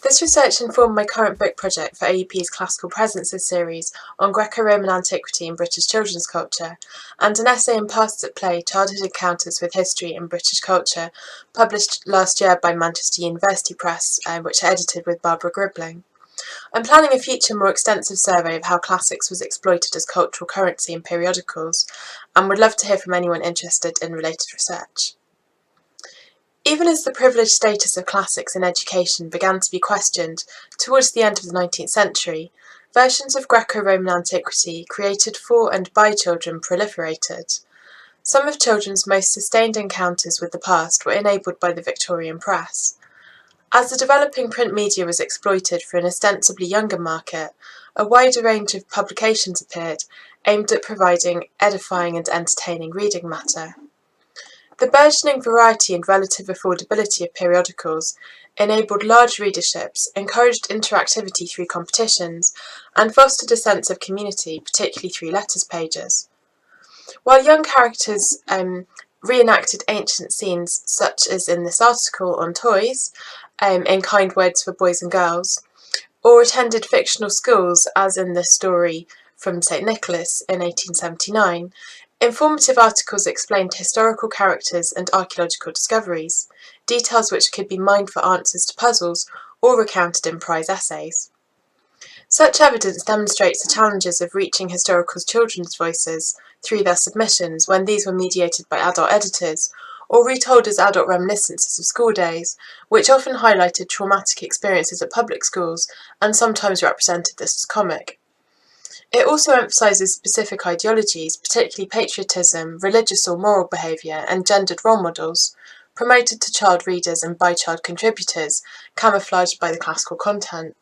This research informed my current book project for AUP's Classical Presences series on Greco Roman antiquity in British children's culture, and an essay in Pasts at Play, Childhood Encounters with History in British Culture, published last year by Manchester University Press, which I edited with Barbara Gribbling. I'm planning a future more extensive survey of how classics was exploited as cultural currency in periodicals, and would love to hear from anyone interested in related research. Even as the privileged status of classics in education began to be questioned towards the end of the 19th century, versions of Greco-Roman antiquity created for and by children proliferated. Some of children's most sustained encounters with the past were enabled by the Victorian press. As the developing print media was exploited for an ostensibly younger market, a wider range of publications appeared, aimed at providing edifying and entertaining reading matter. The burgeoning variety and relative affordability of periodicals enabled large readerships, encouraged interactivity through competitions, and fostered a sense of community, particularly through letters pages. While young characters reenacted ancient scenes, such as in this article on toys, in kind words for boys and girls, or attended fictional schools, as in this story from St. Nicholas in 1879, informative articles explained historical characters and archaeological discoveries, details which could be mined for answers to puzzles or recounted in prize essays. Such evidence demonstrates the challenges of reaching historical children's voices through their submissions when these were mediated by adult editors, or retold as adult reminiscences of school days, which often highlighted traumatic experiences at public schools and sometimes represented this as comic. It also emphasises specific ideologies, particularly patriotism, religious or moral behaviour, and gendered role models, promoted to child readers and by child contributors, camouflaged by the classical content.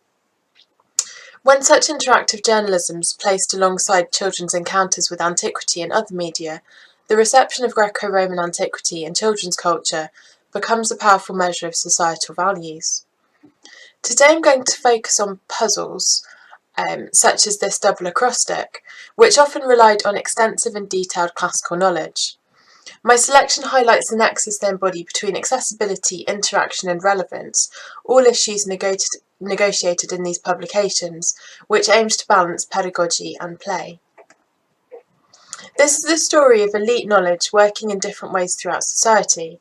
When such interactive journalism is placed alongside children's encounters with antiquity and other media, the reception of Greco-Roman antiquity in children's culture becomes a powerful measure of societal values. Today I'm going to focus on puzzles, such as this double acrostic, which often relied on extensive and detailed classical knowledge. My selection highlights the nexus they embody between accessibility, interaction and relevance, all issues negotiated in these publications, which aims to balance pedagogy and play. This is the story of elite knowledge working in different ways throughout society.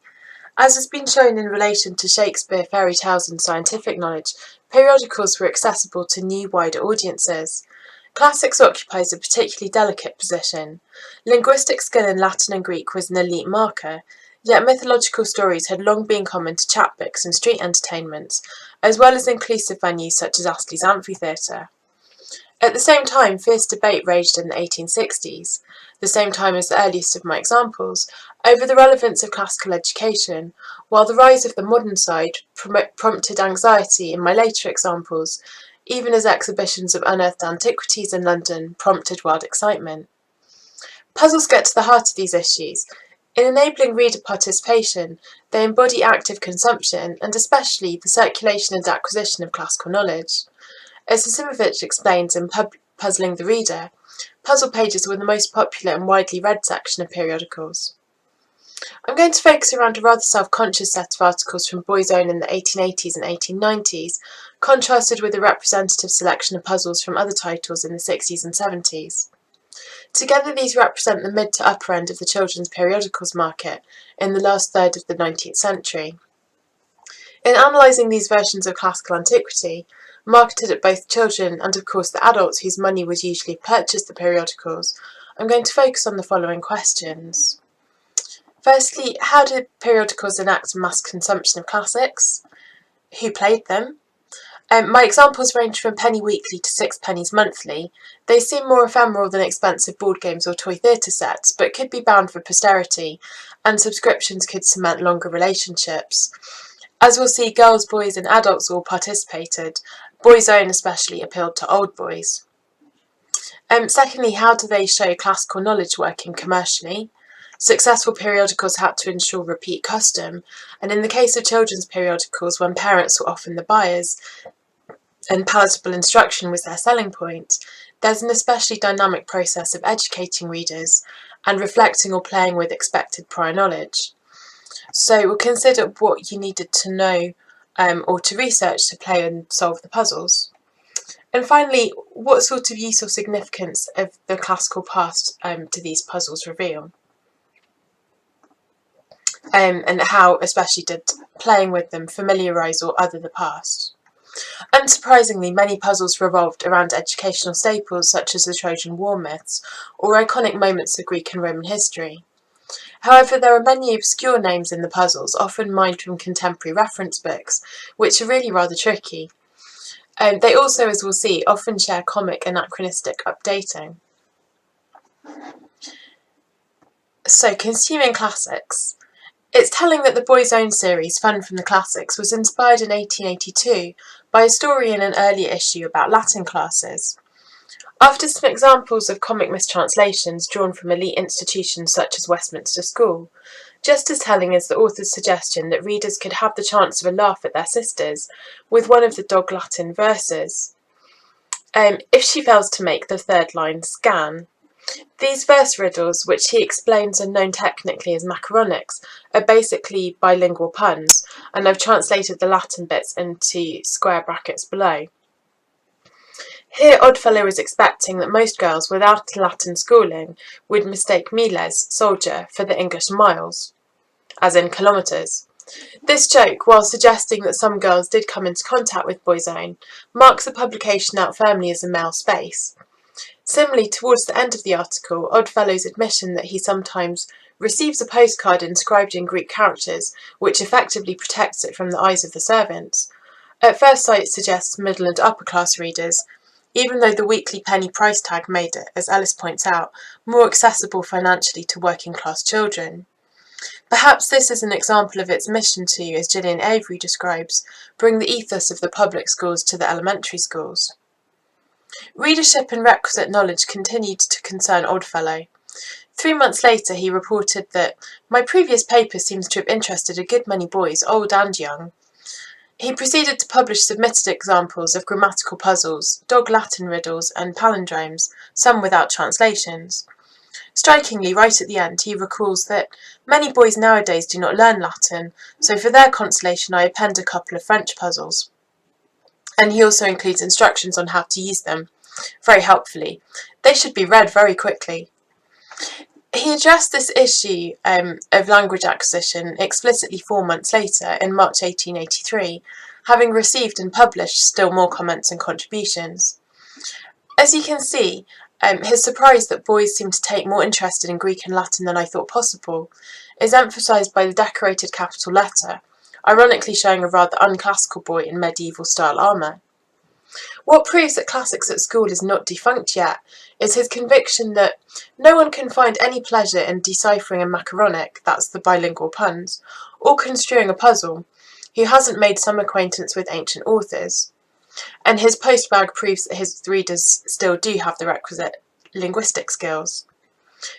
As has been shown in relation to Shakespeare, fairy tales and scientific knowledge, periodicals were accessible to new, wider audiences. Classics occupies a particularly delicate position. Linguistic skill in Latin and Greek was an elite marker, yet mythological stories had long been common to chapbooks and street entertainments, as well as inclusive venues such as Astley's Amphitheatre. At the same time, fierce debate raged in the 1860s, the same time as the earliest of my examples, over the relevance of classical education, while the rise of the modern side prompted anxiety in my later examples, even as exhibitions of unearthed antiquities in London prompted wild excitement. Puzzles get to the heart of these issues. In enabling reader participation, they embody active consumption and especially the circulation and acquisition of classical knowledge. As Sasimovich explains in Puzzling the Reader, puzzle pages were the most popular and widely read section of periodicals. I'm going to focus around a rather self-conscious set of articles from Boy's Own in the 1880s and 1890s, contrasted with a representative selection of puzzles from other titles in the 60s and 70s. Together these represent the mid to upper end of the children's periodicals market in the last third of the 19th century. In analysing these versions of classical antiquity, marketed at both children and of course the adults whose money would usually purchase the periodicals, I'm going to focus on the following questions. Firstly, how did periodicals enact mass consumption of classics? Who played them? My examples range from penny weekly to 6 pennies monthly. They seem more ephemeral than expensive board games or toy theatre sets, but could be bound for posterity, and subscriptions could cement longer relationships. As we'll see, girls, boys and adults all participated. Boys' Own especially appealed to old boys. Secondly, how do they show classical knowledge working commercially? Successful periodicals had to ensure repeat custom, and in the case of children's periodicals, when parents were often the buyers and palatable instruction was their selling point, there's an especially dynamic process of educating readers and reflecting or playing with expected prior knowledge. So we'll consider what you needed to know or to research, to play and solve the puzzles. And finally, what sort of use or significance of the classical past do these puzzles reveal? And how especially did playing with them familiarise or other the past? Unsurprisingly, many puzzles revolved around educational staples such as the Trojan War myths or iconic moments of Greek and Roman history. However, there are many obscure names in the puzzles, often mined from contemporary reference books, which are really rather tricky. They also, as we'll see, often share comic anachronistic updating. So, consuming classics. It's telling that the Boys' Own series, Fun from the Classics, was inspired in 1882 by a story in an earlier issue about Latin classes. After some examples of comic mistranslations drawn from elite institutions such as Westminster School, just as telling is the author's suggestion that readers could have the chance of a laugh at their sisters with one of the dog Latin verses. If she fails to make the third line scan. These verse riddles, which he explains are known technically as macaronics, are basically bilingual puns, and I've translated the Latin bits into square brackets below. Here Oddfellow is expecting that most girls without Latin schooling would mistake miles, soldier, for the English miles, as in kilometres. This joke, while suggesting that some girls did come into contact with Boys' Own, marks the publication out firmly as a male space. Similarly, towards the end of the article, Oddfellow's admission that he sometimes receives a postcard inscribed in Greek characters, which effectively protects it from the eyes of the servants, at first sight suggests middle and upper class readers, even though the weekly penny price tag made it, as Ellis points out, more accessible financially to working class children. Perhaps this is an example of its mission to, as Gillian Avery describes, bring the ethos of the public schools to the elementary schools. Readership and requisite knowledge continued to concern Oddfellow. 3 months later he reported that, "My previous paper seems to have interested a good many boys, old and young." He proceeded to publish submitted examples of grammatical puzzles, dog Latin riddles, and palindromes, some without translations. Strikingly, right at the end, he recalls that many boys nowadays do not learn Latin, so for their consolation I append a couple of French puzzles. And he also includes instructions on how to use them, very helpfully. They should be read very quickly. He addressed this issue of language acquisition explicitly 4 months later, in March 1883, having received and published still more comments and contributions. As you can see, his surprise that boys seem to take more interest in Greek and Latin than I thought possible is emphasised by the decorated capital letter, ironically showing a rather unclassical boy in medieval-style armour. What proves that classics at school is not defunct yet is his conviction that no one can find any pleasure in deciphering a macaronic, that's the bilingual puns, or construing a puzzle, who hasn't made some acquaintance with ancient authors. And his postbag proves that his readers still do have the requisite linguistic skills.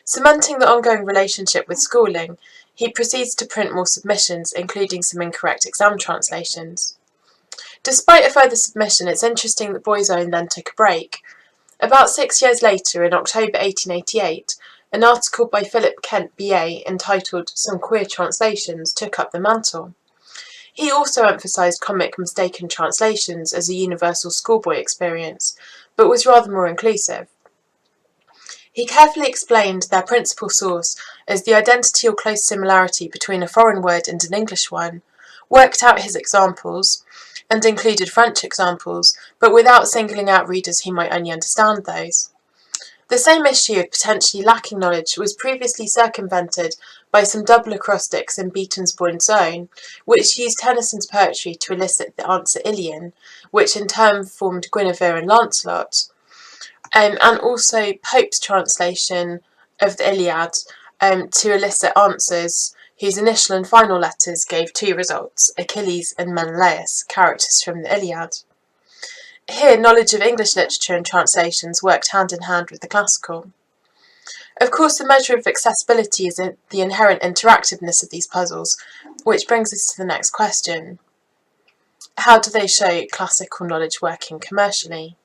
Cementing the ongoing relationship with schooling, he proceeds to print more submissions, including some incorrect exam translations. Despite a further submission, it's interesting that Boys' Own then took a break. About 6 years later, in October 1888, an article by Philip Kent, B.A., entitled "Some Queer Translations" took up the mantle. He also emphasised comic mistaken translations as a universal schoolboy experience, but was rather more inclusive. He carefully explained their principal source as the identity or close similarity between a foreign word and an English one, worked out his examples, and included French examples, but without singling out readers who might only understand those. The same issue of potentially lacking knowledge was previously circumvented by some double acrostics in Beaton's Boyne's Own, which used Tennyson's poetry to elicit the answer Ilion, which in turn formed Guinevere and Lancelot, and also Pope's translation of the Iliad to elicit answers whose initial and final letters gave 2 results, Achilles and Menelaus, characters from the Iliad. Here, knowledge of English literature and translations worked hand in hand with the classical. Of course, the measure of accessibility is in the inherent interactiveness of these puzzles, which brings us to the next question. How do they show classical knowledge working commercially?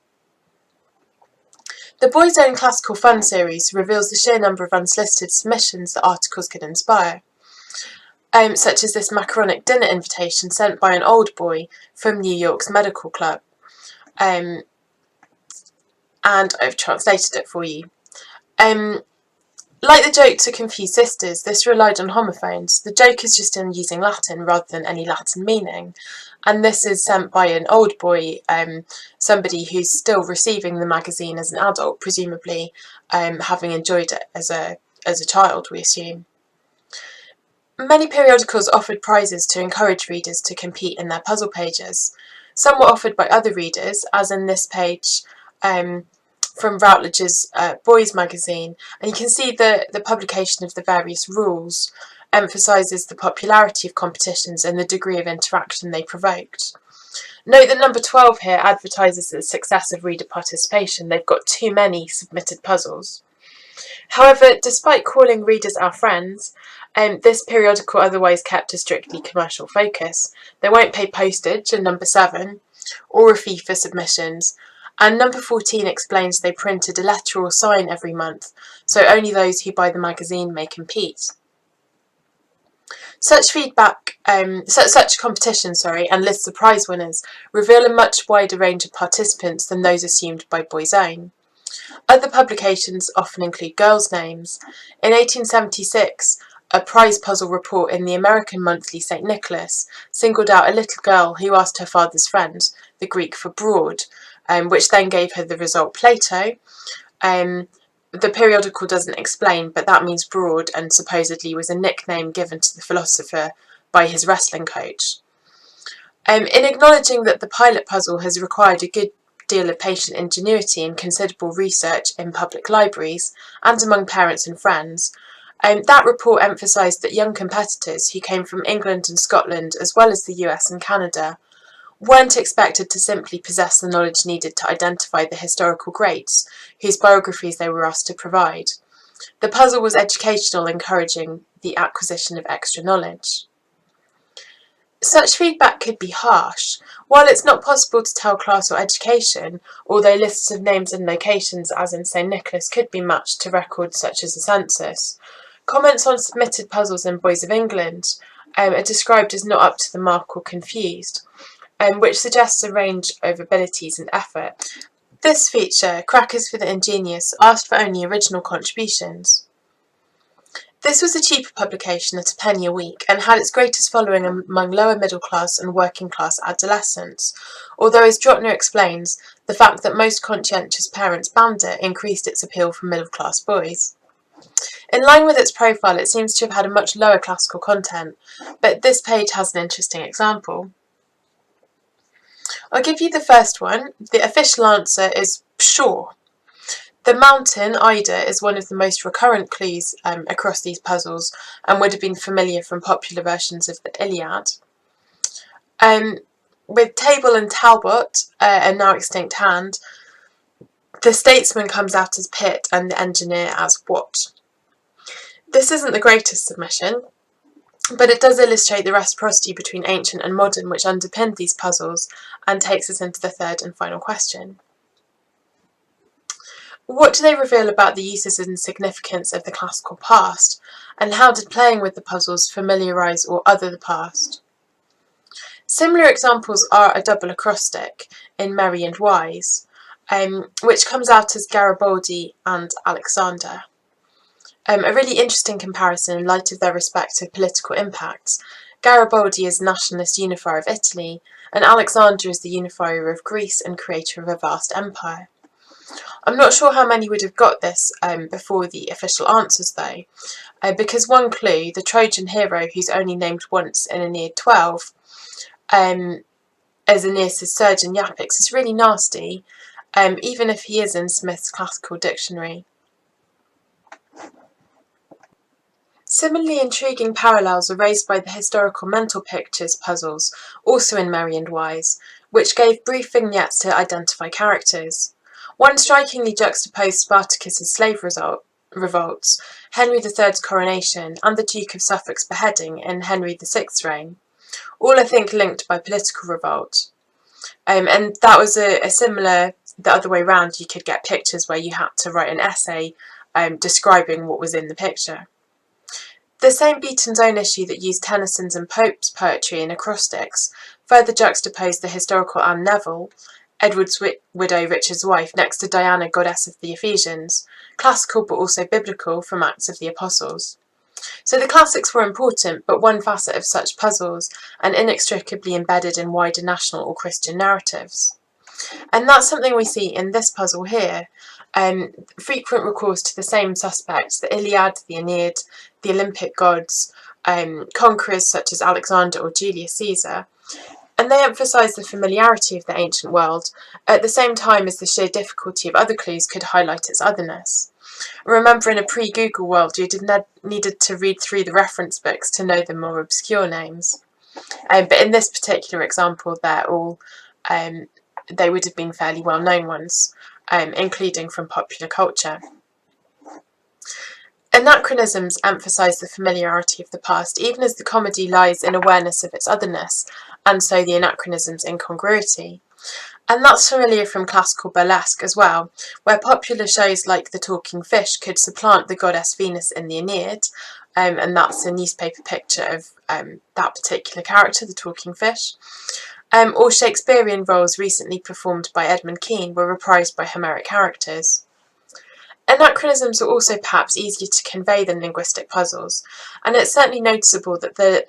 The Boys' Own Classical Fun series reveals the sheer number of unsolicited submissions that articles could inspire. such as this macaronic dinner invitation sent by an old boy from New York's medical club. And I've translated it for you. Like the joke to confuse sisters, this relied on homophones. The joke is just in using Latin rather than any Latin meaning. And this is sent by an old boy, somebody who's still receiving the magazine as an adult, presumably having enjoyed it as a child, we assume. Many periodicals offered prizes to encourage readers to compete in their puzzle pages. Some were offered by other readers, as in this page from Routledge's Boys magazine, and you can see the publication of the various rules emphasises the popularity of competitions and the degree of interaction they provoked. Note that number 12 here advertises the success of reader participation. They've got too many submitted puzzles. However, despite calling readers our friends, this periodical otherwise kept a strictly commercial focus. They won't pay postage in number 7, or a fee for submissions, and number 14 explains they printed a letter or sign every month, so only those who buy the magazine may compete. Such competitions, and lists of prize winners reveal a much wider range of participants than those assumed by Boy's Own. Other publications often include girls' names. In 1876, a prize puzzle report in the American monthly St. Nicholas singled out a little girl who asked her father's friend, the Greek for broad, which then gave her the result Plato. The periodical doesn't explain, but that means broad, and supposedly was a nickname given to the philosopher by his wrestling coach. In acknowledging that the pilot puzzle has required a good deal of patient ingenuity and considerable research in public libraries and among parents and friends, that report emphasised that young competitors who came from England and Scotland, as well as the US and Canada, weren't expected to simply possess the knowledge needed to identify the historical greats, whose biographies they were asked to provide. The puzzle was educational, encouraging the acquisition of extra knowledge. Such feedback could be harsh. While it's not possible to tell class or education, although lists of names and locations, as in St. Nicholas, could be matched to records such as a census, comments on submitted puzzles in Boys of England are described as not up to the mark or confused, which suggests a range of abilities and effort. This feature, Crackers for the Ingenious, asked for only original contributions. This was a cheaper publication at £1 a week and had its greatest following among lower middle class and working class adolescents, although, as Drottner explains, the fact that most conscientious parents banned it increased its appeal for middle class boys. In line with its profile, it seems to have had a much lower classical content, but this page has an interesting example. I'll give you the first one. The official answer is sure. The mountain, Ida, is one of the most recurrent clues across these puzzles and would have been familiar from popular versions of the Iliad. With Table and Talbot, a now extinct hand, the statesman comes out as Pitt and the engineer as Watt. This isn't the greatest submission, but it does illustrate the reciprocity between ancient and modern which underpinned these puzzles and takes us into the third and final question. What do they reveal about the uses and significance of the classical past, and how did playing with the puzzles familiarise or other the past? Similar examples are a double acrostic in Merry and Wise, which comes out as Garibaldi and Alexander. A really interesting comparison in light of their respective political impacts. Garibaldi is the nationalist unifier of Italy, and Alexander is the unifier of Greece and creator of a vast empire. I'm not sure how many would have got this before the official answers though, because one clue, the Trojan hero who's only named once in Aeneid 12, as Aeneas' surgeon Yapix, is really nasty, even if he is in Smith's classical dictionary. Similarly intriguing parallels are raised by the historical mental pictures puzzles, also in Merry and Wise, which gave brief vignettes to identify characters. One strikingly juxtaposed Spartacus's slave revolts, Henry III's coronation, and the Duke of Suffolk's beheading in Henry VI's reign, all I think linked by political revolt. And that was a similar, the other way round, you could get pictures where you had to write an essay describing what was in the picture. The same Beaton's own issue that used Tennyson's and Pope's poetry in acrostics further juxtaposed the historical Anne Neville, Edward's widow Richard's wife, next to Diana, goddess of the Ephesians, classical but also biblical from Acts of the Apostles. So the classics were important, but one facet of such puzzles, and inextricably embedded in wider national or Christian narratives. And that's something we see in this puzzle here. Frequent recourse to the same suspects, the Iliad, the Aeneid, the Olympic gods, conquerors such as Alexander or Julius Caesar, and they emphasise the familiarity of the ancient world, at the same time as the sheer difficulty of other clues could highlight its otherness. Remember, in a pre-Google world, you needed to read through the reference books to know the more obscure names. But in this particular example, they're all they would have been fairly well-known ones, including from popular culture. Anachronisms emphasise the familiarity of the past, even as the comedy lies in awareness of its otherness, and so the anachronism's incongruity. And that's familiar from classical burlesque as well, where popular shows like The Talking Fish could supplant the goddess Venus in the Aeneid, and that's a newspaper picture of that particular character, the talking fish. Or Shakespearean roles recently performed by Edmund Kean were reprised by Homeric characters. Anachronisms are also perhaps easier to convey than linguistic puzzles, and it's certainly noticeable that the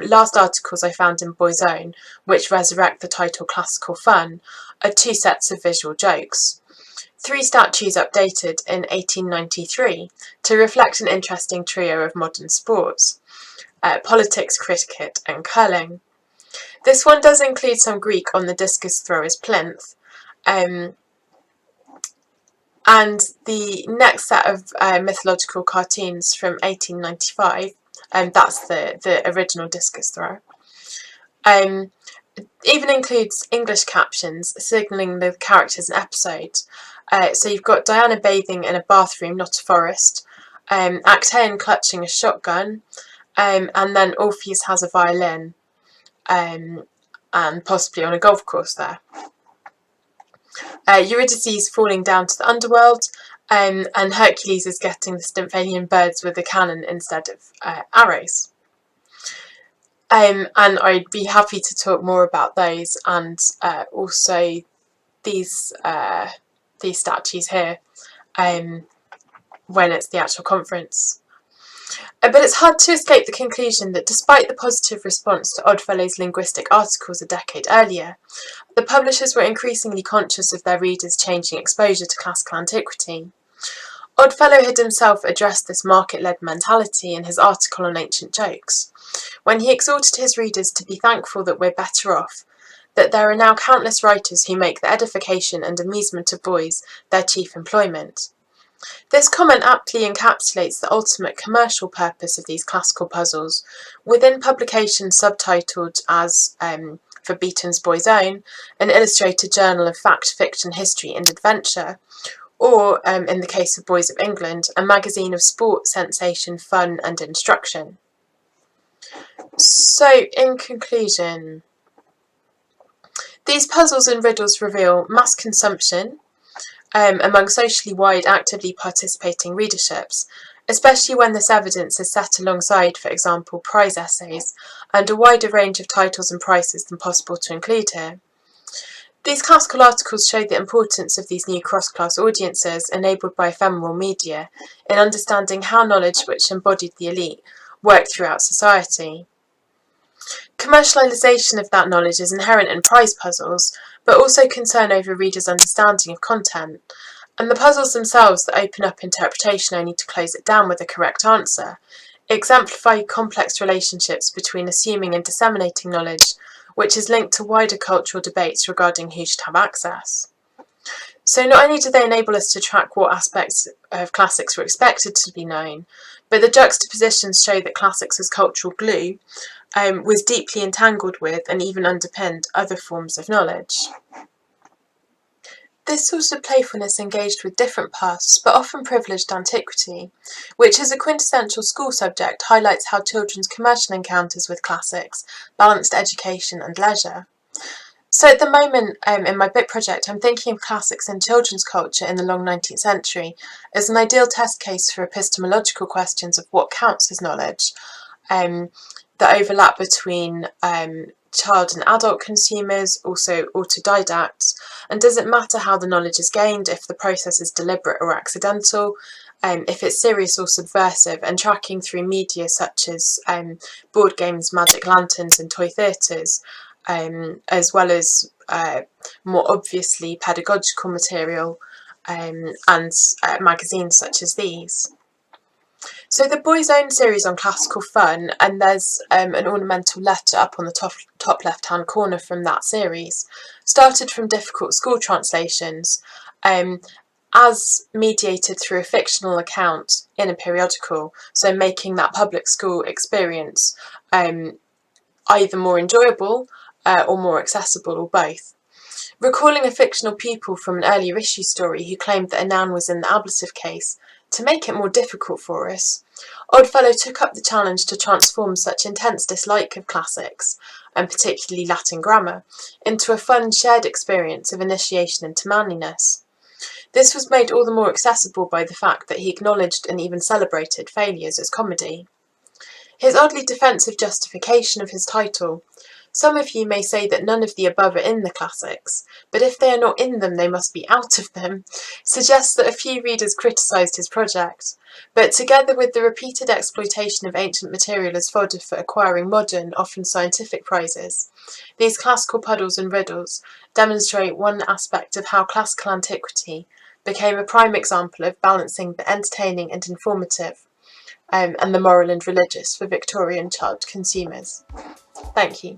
last articles I found in Boy's Own, which resurrect the title Classical Fun, are two sets of visual jokes. 3 statues updated in 1893 to reflect an interesting trio of modern sports, politics, cricket and curling. This one does include some Greek on the discus thrower's plinth, and the next set of mythological cartoons from 1895, that's the original discus thrower, even includes English captions signalling the characters and episodes. So you've got Diana bathing in a bathroom, not a forest, Actaeon clutching a shotgun, and then Orpheus has a violin, and possibly on a golf course there. Eurydice falling down to the underworld, and Hercules is getting the Stymphalian birds with a cannon instead of arrows. And I'd be happy to talk more about those, and also these statues here when it's the actual conference. But it's hard to escape the conclusion that despite the positive response to Oddfellow's linguistic articles a decade earlier, the publishers were increasingly conscious of their readers' changing exposure to classical antiquity. Oddfellow had himself addressed this market-led mentality in his article on ancient jokes, when he exhorted his readers to be thankful that we're better off, that there are now countless writers who make the edification and amusement of boys their chief employment. This comment aptly encapsulates the ultimate commercial purpose of these classical puzzles, within publications subtitled as, for Beaton's Boy's Own, an illustrated journal of fact, fiction, history and adventure, or, in the case of Boys of England, a magazine of sport, sensation, fun and instruction. So, in conclusion, these puzzles and riddles reveal mass consumption, among socially wide, actively participating readerships, especially when this evidence is set alongside, for example, prize essays, and a wider range of titles and prices than possible to include here. These classical articles show the importance of these new cross-class audiences enabled by ephemeral media in understanding how knowledge which embodied the elite worked throughout society. Commercialisation of that knowledge is inherent in prize puzzles, but also concern over readers' understanding of content, and the puzzles themselves that open up interpretation only to close it down with a correct answer exemplify complex relationships between assuming and disseminating knowledge, which is linked to wider cultural debates regarding who should have access. So not only do they enable us to track what aspects of classics were expected to be known, but the juxtapositions show that classics as cultural glue was deeply entangled with and even underpinned other forms of knowledge. This sort of playfulness engaged with different pasts, but often privileged antiquity, which as a quintessential school subject highlights how children's commercial encounters with classics balanced education and leisure. So at the moment, in my book project, I'm thinking of classics in children's culture in the long 19th century as an ideal test case for epistemological questions of what counts as knowledge, the overlap between child and adult consumers, also autodidacts, and does it matter how the knowledge is gained, if the process is deliberate or accidental, if it's serious or subversive, and tracking through media such as board games, magic lanterns and toy theatres, as well as more obviously pedagogical material and magazines such as these. So the Boys' Own series on classical fun, and there's an ornamental letter up on the top left-hand corner from that series, started from difficult school translations, as mediated through a fictional account in a periodical, so making that public school experience either more enjoyable or more accessible, or both. Recalling a fictional pupil from an earlier issue story who claimed that a noun was in the ablative case, to make it more difficult for us, Oddfellow took up the challenge to transform such intense dislike of classics, and particularly Latin grammar, into a fun shared experience of initiation into manliness. This was made all the more accessible by the fact that he acknowledged and even celebrated failures as comedy. His oddly defensive justification of his title, "Some of you may say that none of the above are in the classics, but if they are not in them they must be out of them," suggests that a few readers criticised his project, but together with the repeated exploitation of ancient material as fodder for acquiring modern, often scientific prizes, these classical puddles and riddles demonstrate one aspect of how classical antiquity became a prime example of balancing the entertaining and informative, and the moral and religious for Victorian child consumers. Thank you.